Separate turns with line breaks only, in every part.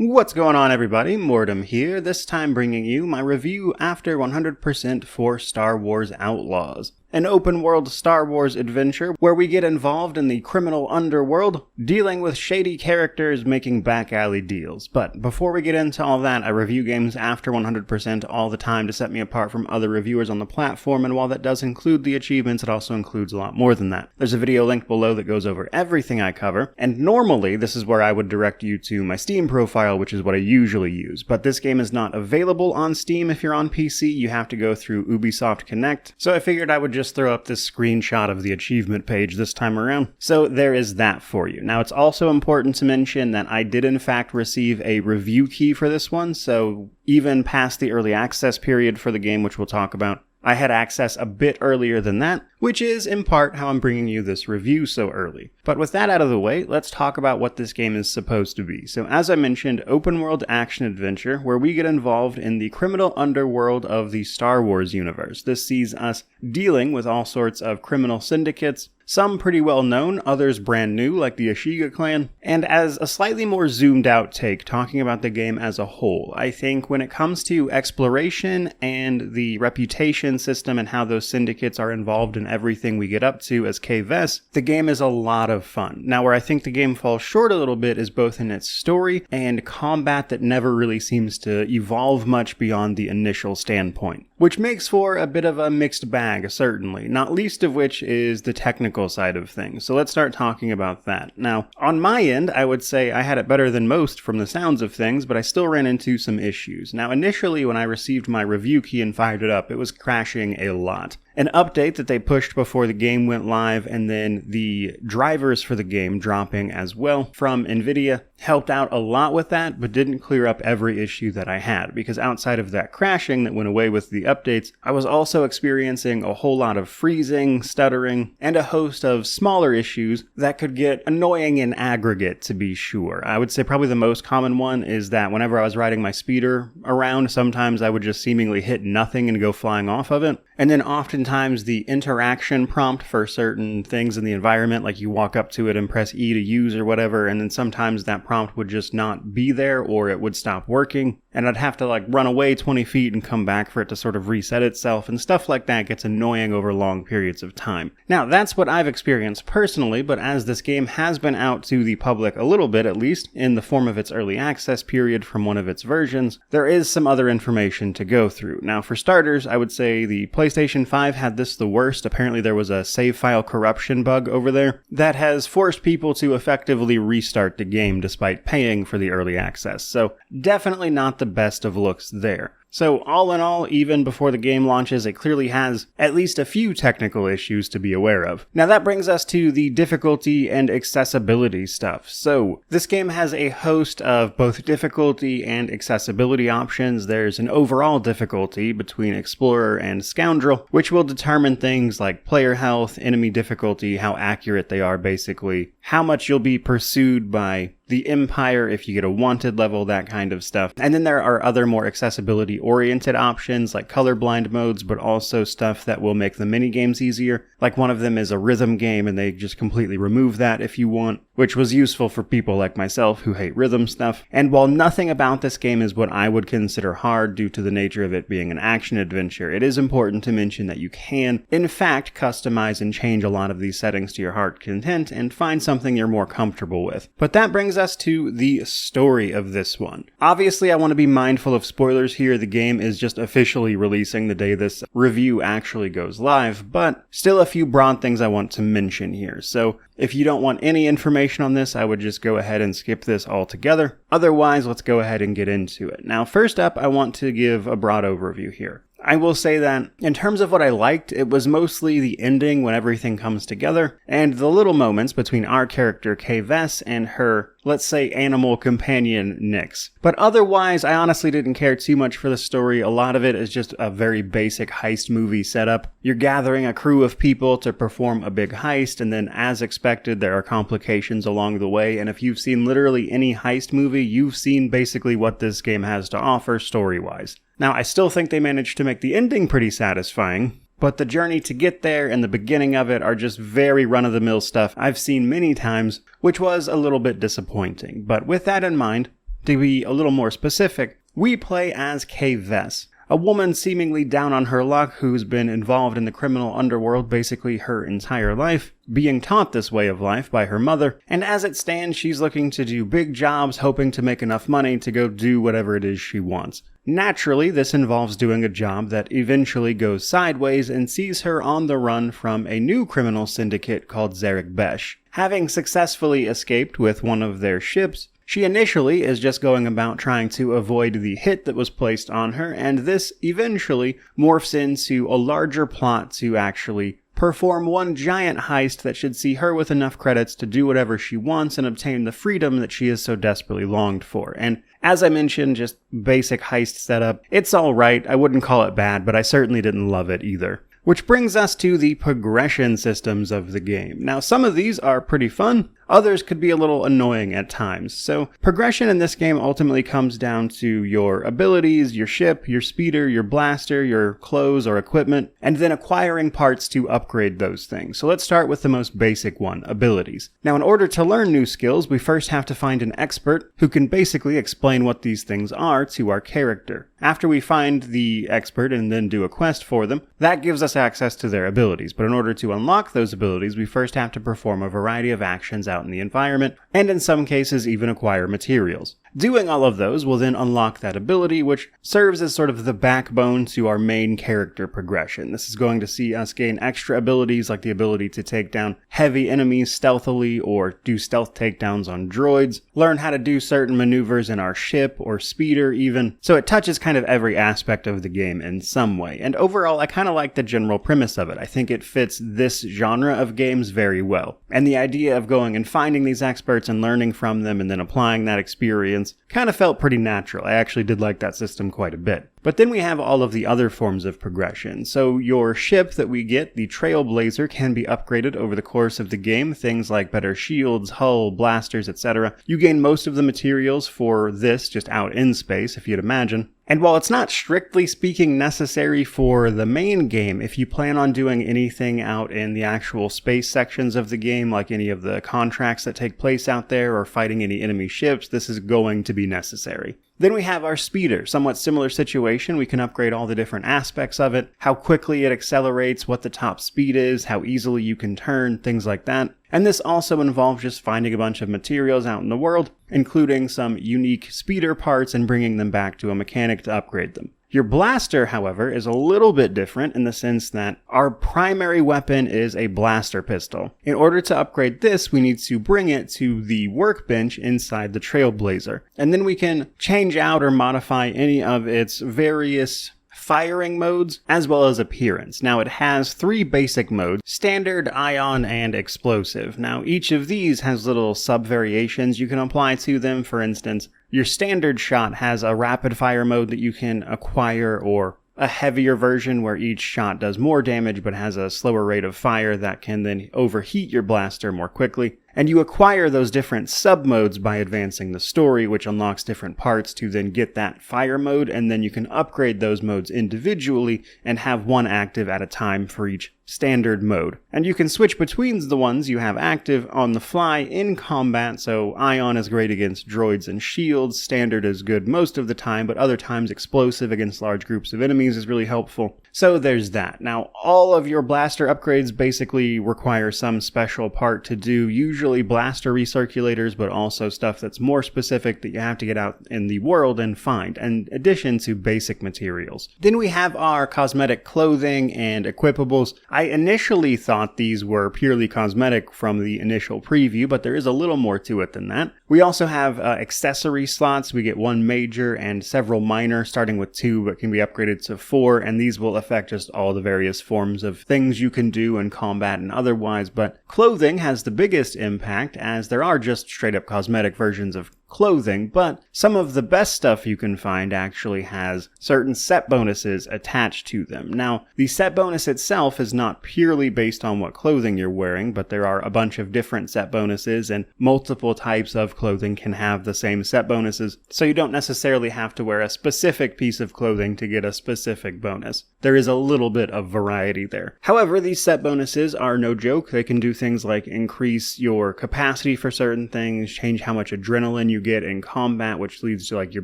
What's going on, everybody? Mortem here, this time bringing you my review after 100% for Star Wars Outlaws. An open-world Star Wars adventure where we get involved in the criminal underworld, dealing with shady characters making back-alley deals. But before we get into all that, I review games after 100% all the time to set me apart from other reviewers on the platform, and while that does include the achievements, it also includes a lot more than that. There's a video linked below that goes over everything I cover, and normally this is where I would direct you to my Steam profile, which is what I usually use. But this game is not available on Steam if you're on PC, you have to go through Ubisoft Connect, so I figured I would just throw up this screenshot of the achievement page this time around. So there is that for you. Now it's also important to mention that I did in fact receive a review key for this one, so even past the early access period for the game, which we'll talk about, I had access a bit earlier than that, which is in part how I'm bringing you this review so early. But with that out of the way, let's talk about what this game is supposed to be. So as I mentioned, open world action adventure where we get involved in the criminal underworld of the Star Wars universe. This sees us dealing with all sorts of criminal syndicates, some pretty well known, others brand new, like the Ashiga clan. And as a slightly more zoomed out take, talking about the game as a whole, I think when it comes to exploration and the reputation system and how those syndicates are involved in everything we get up to as KVS, the game is a lot of fun. Now where I think the game falls short a little bit is both in its story and combat that never really seems to evolve much beyond the initial standpoint, which makes for a bit of a mixed bag, certainly, not least of which is the technical side of things. So let's start talking about that. Now, on my end, I would say I had it better than most from the sounds of things, but I still ran into some issues. Now, initially, when I received my review key and fired it up, it was crashing a lot. An update that they pushed before the game went live, and then the drivers for the game dropping as well from NVIDIA helped out a lot with that, but didn't clear up every issue that I had, because outside of that crashing that went away with the updates, I was also experiencing a whole lot of freezing, stuttering, and a host of smaller issues that could get annoying in aggregate, to be sure. I would say probably the most common one is that whenever I was riding my speeder around, sometimes I would just seemingly hit nothing and go flying off of it. And then oftentimes the interaction prompt for certain things in the environment, like you walk up to it and press E to use or whatever, and then sometimes that prompt would just not be there or it would stop working. And I'd have to run away 20 feet and come back for it to sort of reset itself, and stuff like that gets annoying over long periods of time. Now, that's what I've experienced personally, but as this game has been out to the public a little bit at least, in the form of its early access period from one of its versions, there is some other information to go through. Now, for starters, I would say the PlayStation 5 had this the worst. Apparently there was a save file corruption bug over there that has forced people to effectively restart the game despite paying for the early access, so definitely not the best of looks there. So all in all, even before the game launches, it clearly has at least a few technical issues to be aware of. Now that brings us to the difficulty and accessibility stuff. So this game has a host of both difficulty and accessibility options. There's an overall difficulty between Explorer and Scoundrel, which will determine things like player health, enemy difficulty, how accurate they are basically, how much you'll be pursued by the Empire if you get a wanted level, that kind of stuff. And then there are other more accessibility-oriented options like colorblind modes, but also stuff that will make the minigames easier. Like one of them is a rhythm game, and they just completely remove that if you want, which was useful for people like myself who hate rhythm stuff. And while nothing about this game is what I would consider hard due to the nature of it being an action adventure, it is important to mention that you can, in fact, customize and change a lot of these settings to your heart's content and find something you're more comfortable with. But that brings us to the story of this one. Obviously, I want to be mindful of spoilers here. The game is just officially releasing the day this review actually goes live, but still a few broad things I want to mention here. So if you don't want any information on this, I would just go ahead and skip this altogether. Otherwise, let's go ahead and get into it. Now, first up, I want to give a broad overview here. I will say that in terms of what I liked, it was mostly the ending when everything comes together, and the little moments between our character KVS and her, let's say, animal companion Nyx. But otherwise, I honestly didn't care too much for the story. A lot of it is just a very basic heist movie setup. You're gathering a crew of people to perform a big heist, and then as expected, there are complications along the way, and if you've seen literally any heist movie, you've seen basically what this game has to offer story-wise. Now, I still think they managed to make the ending pretty satisfying, but the journey to get there and the beginning of it are just very run-of-the-mill stuff I've seen many times, which was a little bit disappointing. But with that in mind, To be a little more specific, we play as Kay Vess, a woman seemingly down on her luck who's been involved in the criminal underworld basically her entire life, being taught this way of life by her mother, and as it stands, she's looking to do big jobs, hoping to make enough money to go do whatever it is she wants. Naturally, this involves doing a job that eventually goes sideways and sees her on the run from a new criminal syndicate called Zarek Besh. Having successfully escaped with one of their ships, she initially is just going about trying to avoid the hit that was placed on her, and this eventually morphs into a larger plot to actually perform one giant heist that should see her with enough credits to do whatever she wants and obtain the freedom that she has so desperately longed for. And as I mentioned, just basic heist setup. It's alright, I wouldn't call it bad, but I certainly didn't love it either. Which brings us to the progression systems of the game. Now, some of these are pretty fun, others could be a little annoying at times. So, progression in this game ultimately comes down to your abilities, your ship, your speeder, your blaster, your clothes or equipment, and then acquiring parts to upgrade those things. So let's start with the most basic one, abilities. Now, in order to learn new skills, we first have to find an expert who can basically explain what these things are to our character. After we find the expert and then do a quest for them, that gives us access to their abilities. But in order to unlock those abilities, we first have to perform a variety of actions out in the environment, and in some cases even acquire materials. Doing all of those will then unlock that ability, which serves as sort of the backbone to our main character progression. This is going to see us gain extra abilities like the ability to take down heavy enemies stealthily or do stealth takedowns on droids, learn how to do certain maneuvers in our ship or speeder even. So it touches kind of every aspect of the game in some way. And overall, I kind of like the general premise of it. I think it fits this genre of games very well. And the idea of going and finding these experts and learning from them and then applying that experience kind of felt pretty natural. I actually did like that system quite a bit. But then we have all of the other forms of progression. So your ship that we get, the Trailblazer, can be upgraded over the course of the game. Things like better shields, hull, blasters, etc. You gain most of the materials for this just out in space, if you'd imagine. And while it's not strictly speaking necessary for the main game, if you plan on doing anything out in the actual space sections of the game, like any of the contracts that take place out there or fighting any enemy ships, this is going to be necessary. Then we have our speeder, somewhat similar situation. We can upgrade all the different aspects of it, how quickly it accelerates, what the top speed is, how easily you can turn, things like that. And this also involves just finding a bunch of materials out in the world, including some unique speeder parts and bringing them back to a mechanic to upgrade them. Your blaster, however, is a little bit different in the sense that our primary weapon is a blaster pistol. In order to upgrade this, we need to bring it to the workbench inside the Trailblazer. And then we can change out or modify any of its various firing modes, as well as appearance. Now it has 3 basic modes, standard, ion, and explosive. Now each of these has little sub-variations you can apply to them. For instance, your standard shot has a rapid fire mode that you can acquire, or a heavier version where each shot does more damage but has a slower rate of fire that can then overheat your blaster more quickly. And you acquire those different sub-modes by advancing the story, which unlocks different parts to then get that fire mode, and then you can upgrade those modes individually and have one active at a time for each standard mode. And you can switch between the ones you have active on the fly in combat, so Ion is great against droids and shields, standard is good most of the time, but other times explosive against large groups of enemies is really helpful. So there's that. Now, all of your blaster upgrades basically require some special part to do, usually blaster recirculators, but also stuff that's more specific that you have to get out in the world and find, in addition to basic materials. Then we have our cosmetic clothing and equipables. I initially thought these were purely cosmetic from the initial preview, but there is a little more to it than that. We also have accessory slots. We get 1 major and several minor, starting with 2, but can be upgraded to 4, and these will affect just all the various forms of things you can do in combat and otherwise. But clothing has the biggest impact, as there are just straight up cosmetic versions of clothing, but some of the best stuff you can find actually has certain set bonuses attached to them. Now, the set bonus itself is not purely based on what clothing you're wearing, but there are a bunch of different set bonuses, and multiple types of clothing can have the same set bonuses, so you don't necessarily have to wear a specific piece of clothing to get a specific bonus. There is a little bit of variety there. However, these set bonuses are no joke. They can do things like increase your capacity for certain things, change how much adrenaline you you get in combat, which leads to like your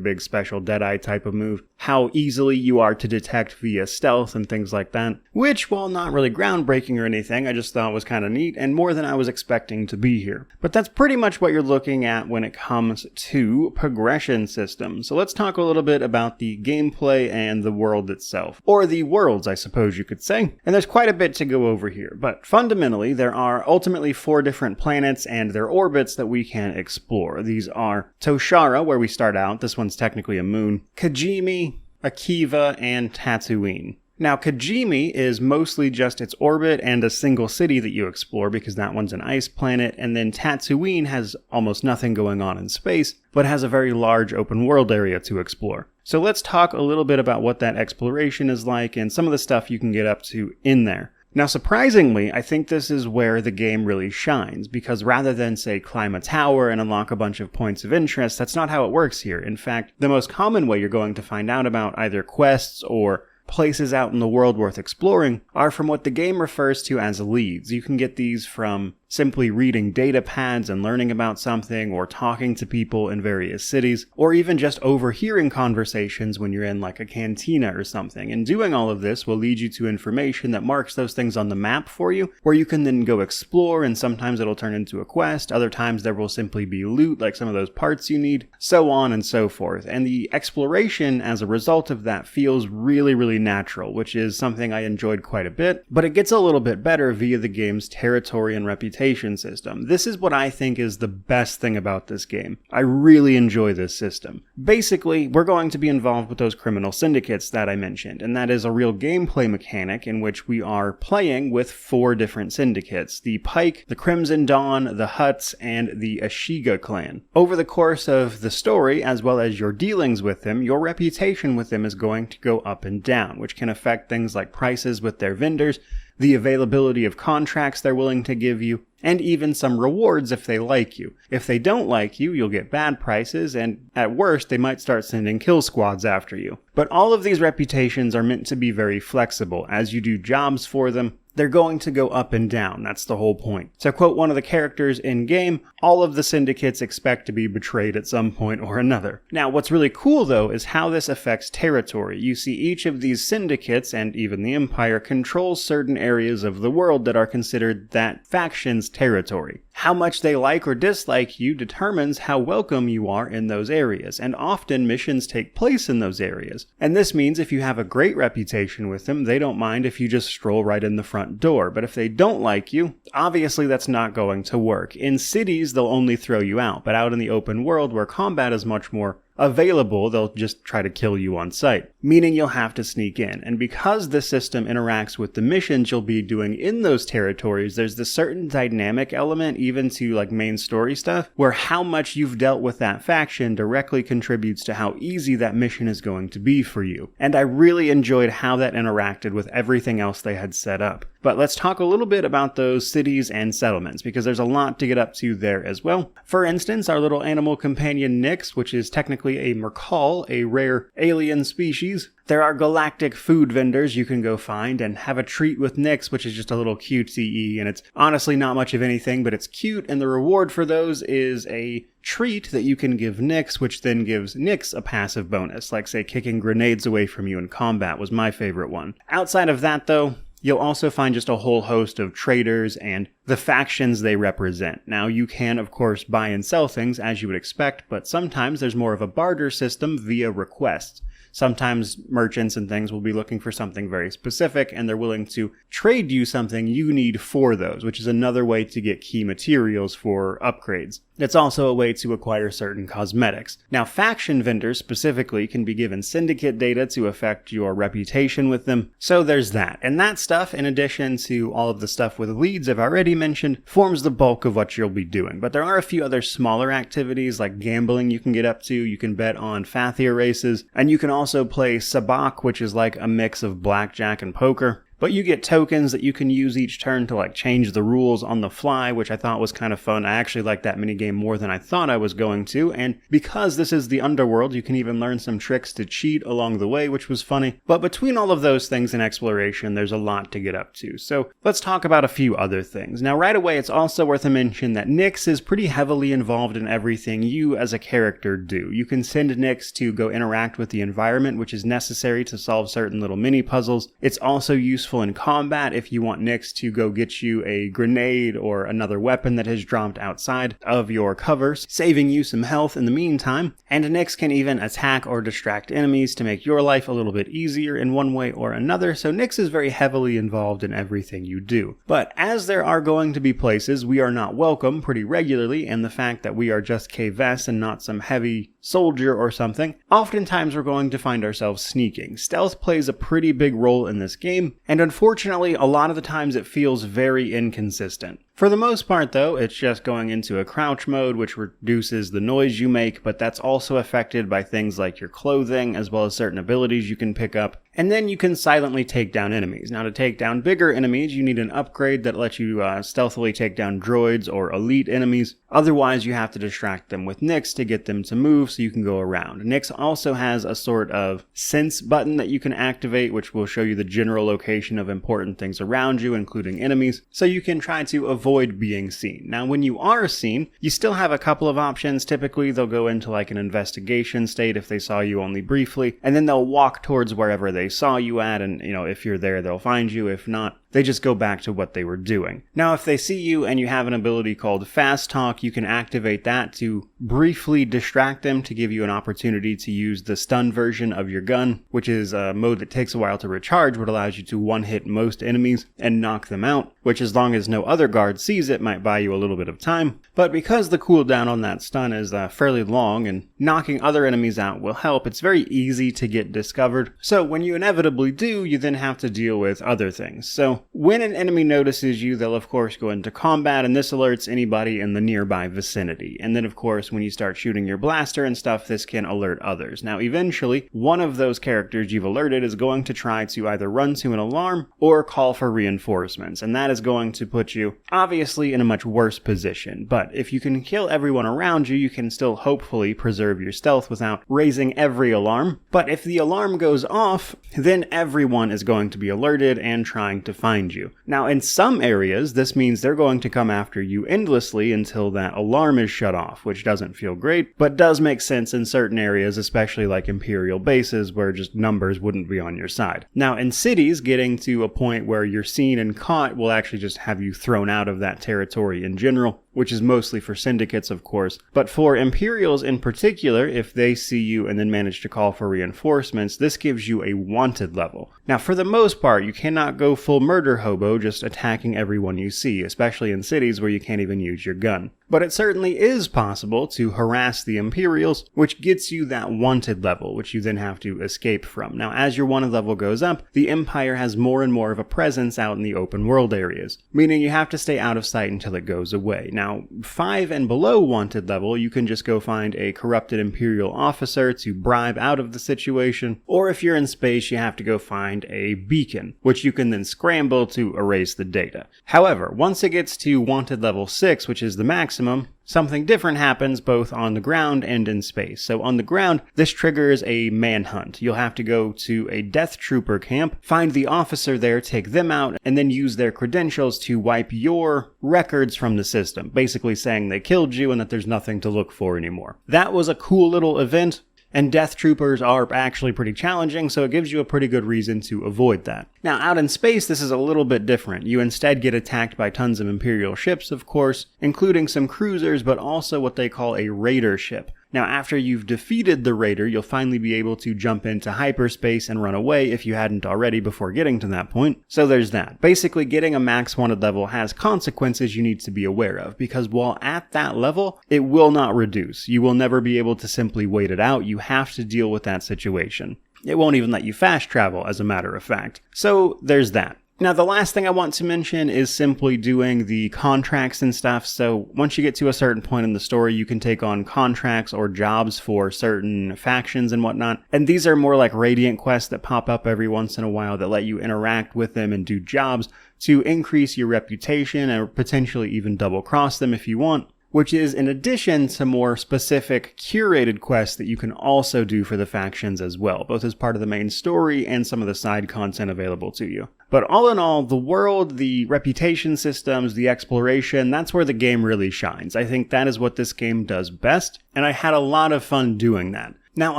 big special Deadeye type of move, how easily you are to detect via stealth and things like that, which, while not really groundbreaking or anything, I just thought was kind of neat and more than I was expecting to be here. But that's pretty much what you're looking at when it comes to progression systems. So let's talk a little bit about the gameplay and the world itself, or the worlds, I suppose you could say. And there's quite a bit to go over here, but fundamentally there are ultimately 4 different planets and their orbits that we can explore. These are Toshara, where we start out, this one's technically a moon, Kijimi, Akiva, and Tatooine. Now, Kijimi is mostly just its orbit and a single city that you explore because that one's an ice planet, and then Tatooine has almost nothing going on in space, but has a very large open world area to explore. So let's talk a little bit about what that exploration is like and some of the stuff you can get up to in there. Now, surprisingly, I think this is where the game really shines, because rather than, say, climb a tower and unlock a bunch of points of interest, that's not how it works here. In fact, the most common way you're going to find out about either quests or places out in the world worth exploring are from what the game refers to as leads. You can get these from simply reading data pads and learning about something, or talking to people in various cities, or even just overhearing conversations when you're in like a cantina or something. And doing all of this will lead you to information that marks those things on the map for you, where you can then go explore, and sometimes it'll turn into a quest, other times there will simply be loot, like some of those parts you need, so on and so forth. And the exploration as a result of that feels really, really natural, which is something I enjoyed quite a bit, but it gets a little bit better via the game's territory and reputation system. This is what I think is the best thing about this game. I really enjoy this system. Basically, we're going to be involved with those criminal syndicates that I mentioned, and that is a real gameplay mechanic in which we are playing with 4 different syndicates: the Pike, the Crimson Dawn, the Hutts, and the Ashiga clan. Over the course of the story, as well as your dealings with them, your reputation with them is going to go up and down, which can affect things like prices with their vendors, the availability of contracts they're willing to give you, and even some rewards if they like you. If they don't like you, you'll get bad prices, and at worst, they might start sending kill squads after you. But all of these reputations are meant to be very flexible. As you do jobs for them, they're going to go up and down. That's the whole point. To quote one of the characters in-game, all of the syndicates expect to be betrayed at some point or another. Now, what's really cool, though, is how this affects territory. You see, each of these syndicates, and even the Empire, controls certain areas of the world that are considered that faction's territory. How much they like or dislike you determines how welcome you are in those areas, and often missions take place in those areas. And this means if you have a great reputation with them, they don't mind if you just stroll right in the front door. But if they don't like you, obviously that's not going to work. In cities, they'll only throw you out, but out in the open world where combat is much more available, they'll just try to kill you on sight, meaning you'll have to sneak in. And because this system interacts with the missions you'll be doing in those territories, there's this certain dynamic element, even to like main story stuff, where how much you've dealt with that faction directly contributes to how easy that mission is going to be for you. And I really enjoyed how that interacted with everything else they had set up. But let's talk a little bit about those cities and settlements, because there's a lot to get up to there as well. For instance, our little animal companion Nyx, which is technically a Merkal, a rare alien species. There are galactic food vendors you can go find and have a treat with Nyx, which is just a little cutesy, and it's honestly not much of anything, but it's cute, and the reward for those is a treat that you can give Nyx, which then gives Nyx a passive bonus, like say kicking grenades away from you in combat was my favorite one. Outside of that though, you'll also find just a whole host of traders and the factions they represent. Now, you can, of course, buy and sell things as you would expect, but sometimes there's more of a barter system via requests. Sometimes merchants and things will be looking for something very specific, and they're willing to trade you something you need for those, which is another way to get key materials for upgrades. It's also a way to acquire certain cosmetics. Now, faction vendors specifically can be given syndicate data to affect your reputation with them, so there's that. And that stuff, in addition to all of the stuff with leads I've already mentioned, forms the bulk of what you'll be doing. But there are a few other smaller activities like gambling you can get up to. You can bet on Fathia races, and you can also play Sabak, which is like a mix of blackjack and poker. But you get tokens that you can use each turn to like change the rules on the fly, which I thought was kind of fun. I actually liked that minigame more than I thought I was going to, and because this is the underworld, you can even learn some tricks to cheat along the way, which was funny. But between all of those things in exploration, there's a lot to get up to. So let's talk about a few other things. Now right away, it's also worth a mention that Nyx is pretty heavily involved in everything you as a character do. You can send Nyx to go interact with the environment, which is necessary to solve certain little mini puzzles. It's also useful in combat if you want Nyx to go get you a grenade or another weapon that has dropped outside of your covers, saving you some health in the meantime. And Nyx can even attack or distract enemies to make your life a little bit easier in one way or another, so Nyx is very heavily involved in everything you do. But as there are going to be places we are not welcome pretty regularly, and the fact that we are just K-Vess and not some heavy soldier or something, oftentimes we're going to find ourselves sneaking. Stealth plays a pretty big role in this game, and unfortunately, a lot of the times it feels very inconsistent. For the most part though, it's just going into a crouch mode, which reduces the noise you make, but that's also affected by things like your clothing, as well as certain abilities you can pick up. And then you can silently take down enemies. Now to take down bigger enemies, you need an upgrade that lets you stealthily take down droids or elite enemies. Otherwise, you have to distract them with Nyx to get them to move so you can go around. Nyx also has a sort of sense button that you can activate, which will show you the general location of important things around you, including enemies, so you can try to avoid being seen. Now, when you are seen, you still have a couple of options. Typically, they'll go into like an investigation state if they saw you only briefly, and then they'll walk towards wherever they saw you at, and if you're there, they'll find you. If not, they just go back to what they were doing. Now, if they see you and you have an ability called Fast Talk, you can activate that to briefly distract them to give you an opportunity to use the stun version of your gun, which is a mode that takes a while to recharge, but allows you to one-hit most enemies and knock them out, which as long as no other guard sees it, might buy you a little bit of time. But because the cooldown on that stun is fairly long and knocking other enemies out will help, it's very easy to get discovered. So when you inevitably do, you then have to deal with other things. So when an enemy notices you, they'll of course go into combat, and this alerts anybody in the nearby vicinity. And then of course, when you start shooting your blaster and stuff, this can alert others. Now eventually, one of those characters you've alerted is going to try to either run to an alarm or call for reinforcements, and that is going to put you obviously in a much worse position. But if you can kill everyone around you, you can still hopefully preserve your stealth without raising every alarm. But if the alarm goes off, then everyone is going to be alerted and trying to find you. Now in some areas, this means they're going to come after you endlessly until that alarm is shut off, which doesn't feel great, but does make sense in certain areas, especially like Imperial bases where just numbers wouldn't be on your side. Now in cities, getting to a point where you're seen and caught will actually just have you thrown out of that territory in general, which is mostly for syndicates, of course. But for Imperials in particular, if they see you and then manage to call for reinforcements, this gives you a wanted level. Now, for the most part, you cannot go full murder hobo just attacking everyone you see, especially in cities where you can't even use your gun. But it certainly is possible to harass the Imperials, which gets you that wanted level, which you then have to escape from. Now, as your wanted level goes up, the Empire has more and more of a presence out in the open world areas, meaning you have to stay out of sight until it goes away. Now, 5 and below wanted level, you can just go find a corrupted Imperial officer to bribe out of the situation, or if you're in space, you have to go find a beacon, which you can then scramble to erase the data. However, once it gets to wanted level 6, which is the maximum, something different happens both on the ground and in space. So on the ground, this triggers a manhunt. You'll have to go to a Death Trooper camp, find the officer there, take them out, and then use their credentials to wipe your records from the system, basically saying they killed you and that there's nothing to look for anymore. That was a cool little event. And Death Troopers are actually pretty challenging, so it gives you a pretty good reason to avoid that. Now, out in space, this is a little bit different. You instead get attacked by tons of Imperial ships, of course, including some cruisers, but also what they call a raider ship. Now, after you've defeated the raider, you'll finally be able to jump into hyperspace and run away if you hadn't already before getting to that point. So there's that. Basically, getting a max wanted level has consequences you need to be aware of, because while at that level, it will not reduce. You will never be able to simply wait it out. You have to deal with that situation. It won't even let you fast travel, as a matter of fact. So there's that. Now, the last thing I want to mention is simply doing the contracts and stuff. So once you get to a certain point in the story, you can take on contracts or jobs for certain factions and whatnot. And these are more like Radiant quests that pop up every once in a while that let you interact with them and do jobs to increase your reputation and potentially even double cross them if you want, which is in addition to more specific curated quests that you can also do for the factions as well, both as part of the main story and some of the side content available to you. But all in all, the world, the reputation systems, the exploration, that's where the game really shines. I think that is what this game does best, and I had a lot of fun doing that. Now,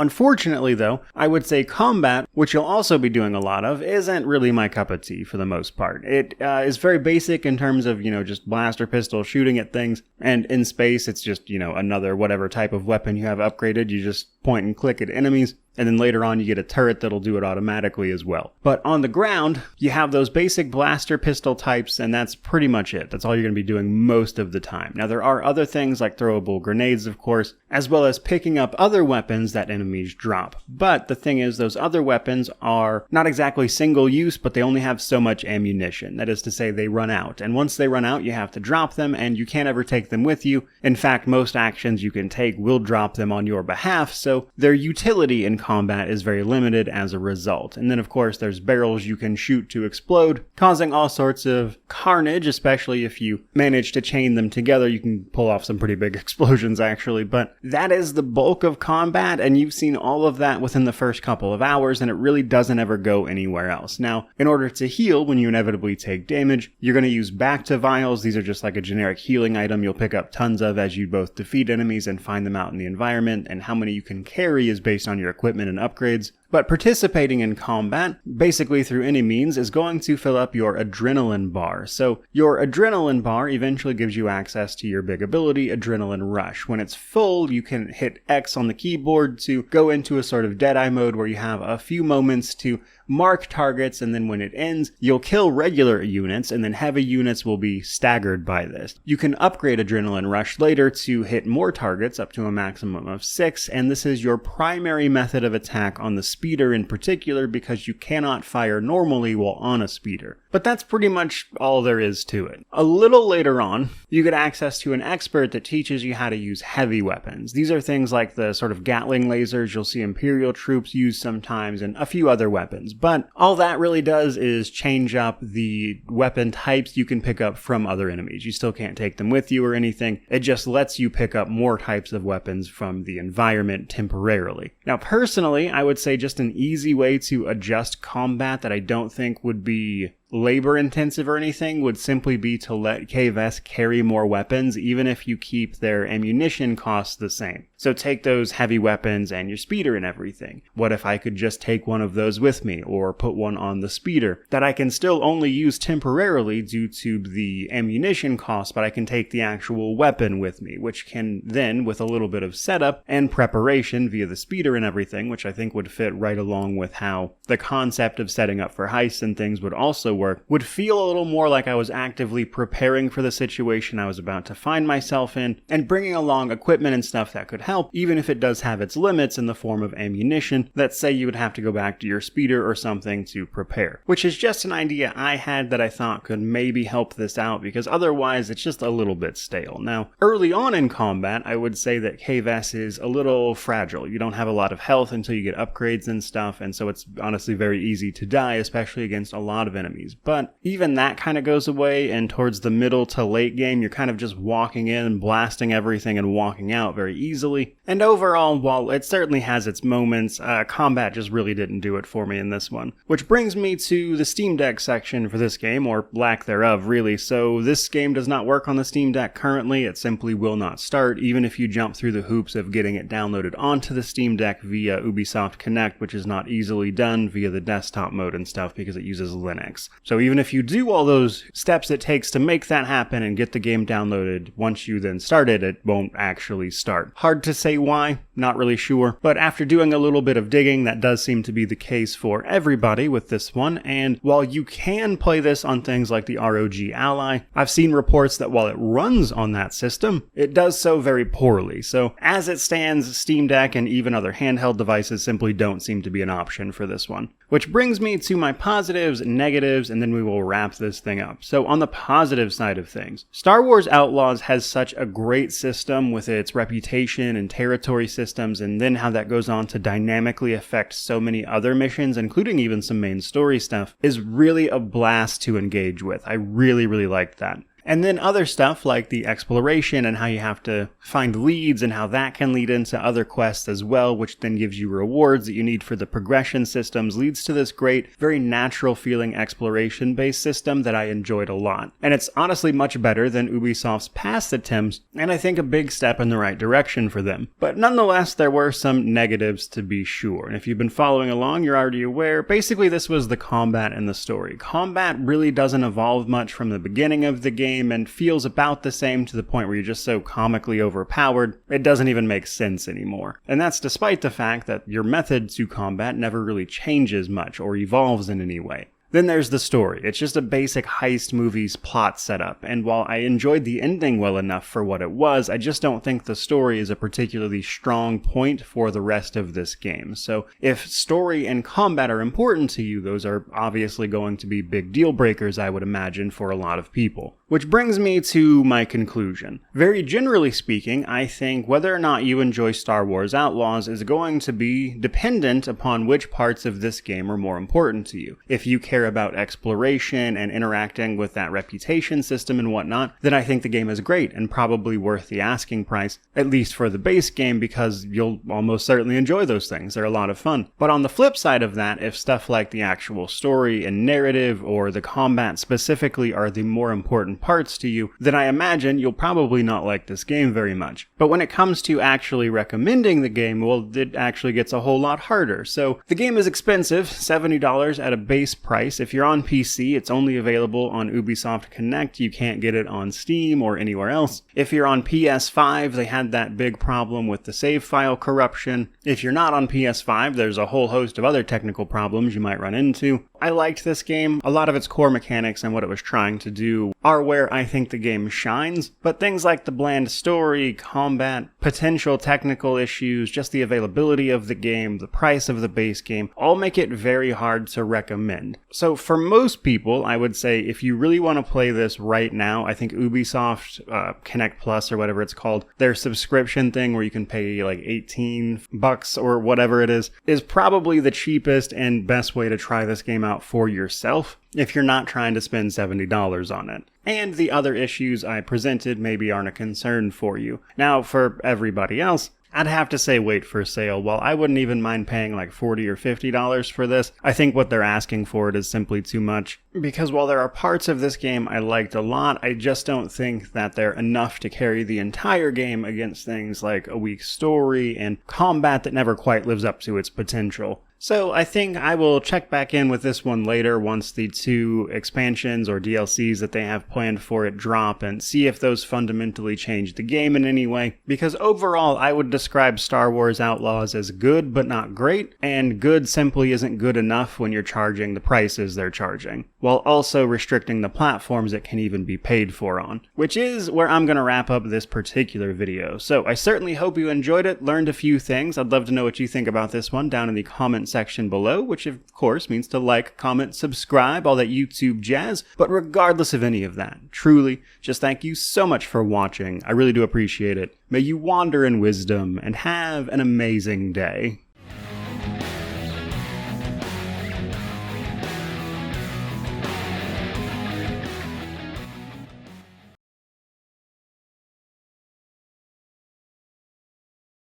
unfortunately, though, I would say combat, which you'll also be doing a lot of, isn't really my cup of tea for the most part. It is very basic in terms of, just blaster pistol shooting at things, and in space, it's just, another whatever type of weapon you have upgraded. You just point and click at enemies, and then later on you get a turret that'll do it automatically as well. But on the ground, you have those basic blaster pistol types, and that's pretty much it. That's all you're going to be doing most of the time. Now, there are other things like throwable grenades, of course, as well as picking up other weapons that enemies drop. But the thing is, those other weapons are not exactly single use, but they only have so much ammunition. That is to say, they run out. And once they run out, you have to drop them, and you can't ever take them with you. In fact, most actions you can take will drop them on your behalf, so their utility in combat is very limited as a result. And then, of course, there's barrels you can shoot to explode, causing all sorts of carnage, especially if you manage to chain them together. You can pull off some pretty big explosions, actually. But that is the bulk of combat, and you've seen all of that within the first couple of hours, and it really doesn't ever go anywhere else. Now, in order to heal when you inevitably take damage, you're going to use back to vials. These are just like a generic healing item you'll pick up tons of as you both defeat enemies and find them out in the environment, and how many you can carry is based on your equipment and upgrades. But participating in combat, basically through any means, is going to fill up your adrenaline bar. So your adrenaline bar eventually gives you access to your big ability, Adrenaline Rush. When it's full, you can hit X on the keyboard to go into a sort of Deadeye mode where you have a few moments to mark targets, and then when it ends, you'll kill regular units, and then heavy units will be staggered by this. You can upgrade Adrenaline Rush later to hit more targets, up to a maximum of 6, and this is your primary method of attack on the speeder in particular, because you cannot fire normally while on a speeder. But that's pretty much all there is to it. A little later on, you get access to an expert that teaches you how to use heavy weapons. These are things like the sort of Gatling lasers you'll see Imperial troops use sometimes, and a few other weapons. But all that really does is change up the weapon types you can pick up from other enemies. You still can't take them with you or anything. It just lets you pick up more types of weapons from the environment temporarily. Now, personally, I would say just an easy way to adjust combat that I don't think would be labor intensive or anything would simply be to let KVS carry more weapons, even if you keep their ammunition costs the same. So take those heavy weapons and your speeder and everything. What if I could just take one of those with me, or put one on the speeder that I can still only use temporarily due to the ammunition cost, but I can take the actual weapon with me, which can then, with a little bit of setup and preparation via the speeder and everything, which I think would fit right along with how the concept of setting up for heists and things would also work, would feel a little more like I was actively preparing for the situation I was about to find myself in, and bringing along equipment and stuff that could help, even if it does have its limits in the form of ammunition that say you would have to go back to your speeder or something to prepare. Which is just an idea I had that I thought could maybe help this out, because otherwise it's just a little bit stale. Now, early on in combat, I would say that KVS is a little fragile. You don't have a lot of health until you get upgrades and stuff, and so it's honestly very easy to die, especially against a lot of enemies. But even that kind of goes away, and towards the middle to late game, you're kind of just walking in and blasting everything and walking out very easily. And overall, while it certainly has its moments, combat just really didn't do it for me in this one. Which brings me to the Steam Deck section for this game, or lack thereof, really. So this game does not work on the Steam Deck currently. It simply will not start, even if you jump through the hoops of getting it downloaded onto the Steam Deck via Ubisoft Connect, which is not easily done via the desktop mode and stuff because it uses Linux. So even if you do all those steps it takes to make that happen and get the game downloaded, once you then start it, it won't actually start. Hard to say why. Not really sure, but after doing a little bit of digging, that does seem to be the case for everybody with this one, and while you can play this on things like the ROG Ally, I've seen reports that while it runs on that system, it does so very poorly. So as it stands, Steam Deck and even other handheld devices simply don't seem to be an option for this one. Which brings me to my positives and negatives, and then we will wrap this thing up. So on the positive side of things, Star Wars Outlaws has such a great system with its reputation and territory systems, and then how that goes on to dynamically affect so many other missions, including even some main story stuff, is really a blast to engage with. I really liked that. And then other stuff like the exploration and how you have to find leads and how that can lead into other quests as well, which then gives you rewards that you need for the progression systems, leads to this great, very natural feeling exploration-based system that I enjoyed a lot. And it's honestly much better than Ubisoft's past attempts, and I think a big step in the right direction for them. But nonetheless, there were some negatives to be sure. And if you've been following along, you're already aware. Basically, this was the combat and the story. Combat really doesn't evolve much from the beginning of the game, and feels about the same to the point where you're just so comically overpowered, it doesn't even make sense anymore. And that's despite the fact that your method to combat never really changes much or evolves in any way. Then there's the story. It's just a basic heist movie's plot setup, and while I enjoyed the ending well enough for what it was, I just don't think the story is a particularly strong point for the rest of this game. So if story and combat are important to you, those are obviously going to be big deal breakers, I would imagine, for a lot of people. Which brings me to my conclusion. Very generally speaking, I think whether or not you enjoy Star Wars Outlaws is going to be dependent upon which parts of this game are more important to you. If you care about exploration and interacting with that reputation system and whatnot, then I think the game is great and probably worth the asking price, at least for the base game, because you'll almost certainly enjoy those things. They're a lot of fun. But on the flip side of that, if stuff like the actual story and narrative or the combat specifically are the more important parts to you, then I imagine you'll probably not like this game very much. But when it comes to actually recommending the game, well, it actually gets a whole lot harder. So the game is expensive, $70 at a base price. If you're on PC, it's only available on Ubisoft Connect. You can't get it on Steam or anywhere else. If you're on PS5, they had that big problem with the save file corruption. If you're not on PS5, there's a whole host of other technical problems you might run into. I liked this game. A lot of its core mechanics and what it was trying to do are where I think the game shines, but things like the bland story, combat, potential technical issues, just the availability of the game, the price of the base game, all make it very hard to recommend. So for most people, I would say if you really want to play this right now, I think Ubisoft Connect Plus or whatever it's called, their subscription thing where you can pay like $18 or whatever it is probably the cheapest and best way to try this game out for yourself if you're not trying to spend $70 on it. And the other issues I presented maybe aren't a concern for you. Now, for everybody else, I'd have to say wait for sale. While I wouldn't even mind paying like $40 or $50 for this, I think what they're asking for it is simply too much. Because while there are parts of this game I liked a lot, I just don't think that they're enough to carry the entire game against things like a weak story and combat that never quite lives up to its potential. So I think I will check back in with this one later once the 2 expansions or DLCs that they have planned for it drop and see if those fundamentally change the game in any way. Because overall, I would describe Star Wars Outlaws as good but not great, and good simply isn't good enough when you're charging the prices they're charging, while also restricting the platforms it can even be paid for on. Which is where I'm going to wrap up this particular video. So I certainly hope you enjoyed it, learned a few things. I'd love to know what you think about this one down in the comments section below, which of course means to like, comment, subscribe, all that YouTube jazz. But regardless of any of that, truly, just thank you so much for watching. I really do appreciate it. May you wander in wisdom and have an amazing day.